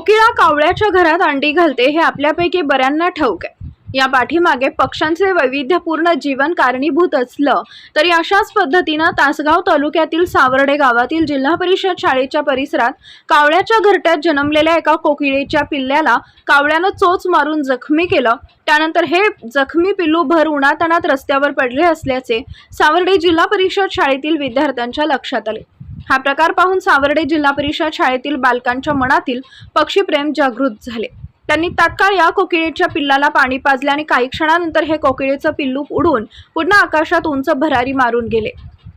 कोकिळा कावळ्याच्या घरात अंडी घालते हे आपल्यापैकी बऱ्यांना ठाऊक आहे। या पाठीमागे पक्ष्यांचे वैविध्यपूर्ण जीवन कारणीभूत असलं तरी अशाच पद्धतीनं तासगाव तालुक्यातील सावर्डे गावातील जिल्हा परिषद शाळेच्या परिसरात कावळ्याच्या घरट्यात जन्मलेल्या एका कोकिळेच्या पिल्ल्याला कावळ्यानं चोच मारून जखमी केलं। त्यानंतर हे जखमी पिल्लू भर उन्हातान्हात रस्त्यावर पडले असल्याचे सावर्डे जिल्हा परिषद शाळेतील विद्यार्थ्यांच्या लक्षात आले। हा प्रकार पाहून सावर्डे जिल्हा परिषद शाळेतील बालकांच्या मनातील पक्षीप्रेम जागृत झाले। त्यांनी तात्काळ या कोकिळेच्या पिल्लाला पाणी पाजले आणि काही क्षणानंतर हे कोकिळेचं पिल्लू उडून पुन्हा आकाशात उंच भरारी मारून गेले।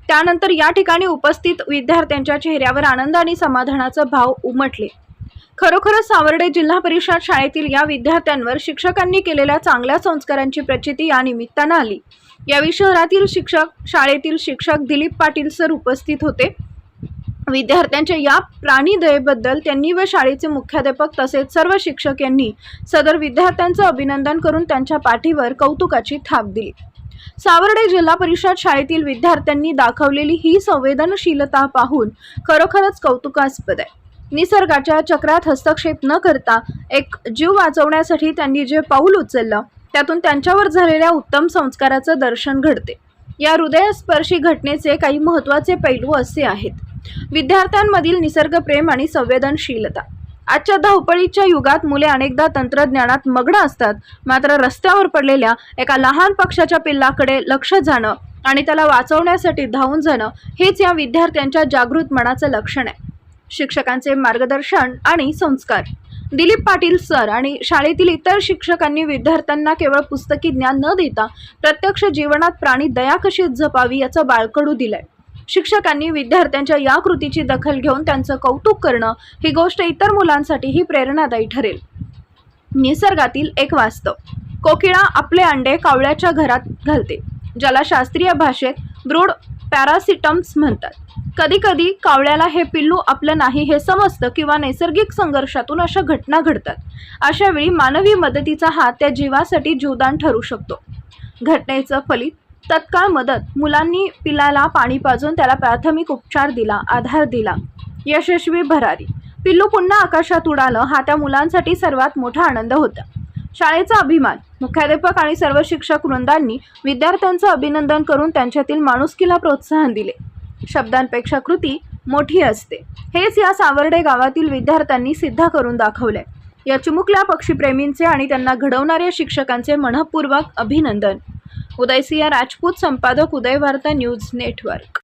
त्यानंतर या ठिकाणी उपस्थित विद्यार्थ्यांच्या चेहऱ्यावर आनंद आणि समाधानाचा भाव उमटले। खरोखरच सावर्डे जिल्हा परिषद शाळेतील या विद्यार्थ्यांवर शिक्षकांनी केलेल्या चांगल्या संस्कारांची प्रचिती या निमित्तानं आली। यावेळी शहरातील शाळेतील शिक्षक दिलीप पाटील सर उपस्थित होते। विद्यार्थ्यांच्या या प्राणीदयेबद्दल त्यांनी व शाळेचे मुख्याध्यापक तसेच सर्व शिक्षक यांनी सदर विद्यार्थ्यांचे अभिनंदन करून त्यांच्या पाठीवर कौतुकाची थाप दिली। सावर्डे जिल्हा परिषद शाळेतील विद्यार्थ्यांनी दाखवलेली ही संवेदनशीलता पाहून खरोखरच कौतुकास्पद आहे। निसर्गाच्या चक्रात हस्तक्षेप न करता एक जीव वाचवण्यासाठी त्यांनी जे पाऊल उचललं त्यातून त्यांच्यावर झालेल्या उत्तम संस्काराचं दर्शन घडते। या हृदयस्पर्शी घटनेचे काही महत्त्वाचे पैलू असे आहेत। विद्यार्थ्यांमधील निसर्गप्रेम आणि संवेदनशीलता। आजच्या धावपळीच्या युगात मुले अनेकदा तंत्रज्ञानात मग्न असतात, मात्र रस्त्यावर पडलेल्या एका लहान पक्ष्याच्या पिल्लाकडे लक्ष जाणं आणि त्याला वाचवण्यासाठी धावून जाणं हेच या विद्यार्थ्यांच्या जागृत मनाचं लक्षण आहे। शिक्षकांचे मार्गदर्शन आणि संस्कार। दिलीप पाटील सर आणि शाळेतील इतर शिक्षकांनी विद्यार्थ्यांना केवळ पुस्तकी ज्ञान न देता प्रत्यक्ष जीवनात प्राणी दया कशी जपावी याचं बाळकडू दिलंय। शिक्षकांनी विद्यार्थ्यांच्या या कृतीची दखल घेऊन त्यांचं कौतुक करणं ही गोष्ट इतर मुलांसाठीही प्रेरणादायी ठरेल। निसर्गातील एक वास्तव। कोकिळा आपले अंडे कावळ्याच्या घरात घालते, ज्याला शास्त्रीय भाषेत ब्रूड पॅरासिटम्स म्हणतात। कधी कधी कावळ्याला हे पिल्लू आपलं नाही हे समजतं किंवा नैसर्गिक संघर्षातून अशा घटना घडतात। अशा वेळी मानवी मदतीचा हात त्या जीवासाठी जीवदान ठरू शकतो। घटनेचं फलित तत्काळ मदत। मुलांनी पिल्लाला पाणी पाजून त्याला प्राथमिक उपचार दिला, आधार दिला। यशस्वी भरारी। पिल्लू पुन्हा आकाशात उडालं हा त्या मुलांसाठी सर्वात मोठा आनंद होता। शाळेचा अभिमान। मुख्याध्यापक आणि सर्व शिक्षक वृंदांनी विद्यार्थ्यांचं अभिनंदन करून त्यांच्यातील माणुसकीला प्रोत्साहन दिले। शब्दांपेक्षा कृती मोठी असते हेच या सावर्डे गावातील विद्यार्थ्यांनी सिद्ध करून दाखवले। या चिमुकल्या पक्षीप्रेमींचे आणि त्यांना घडवणाऱ्या शिक्षकांचे मनःपूर्वक अभिनंदन। उदयसिंह राजपूत, संपादक, उदय वार्ता न्यूज नेटवर्क।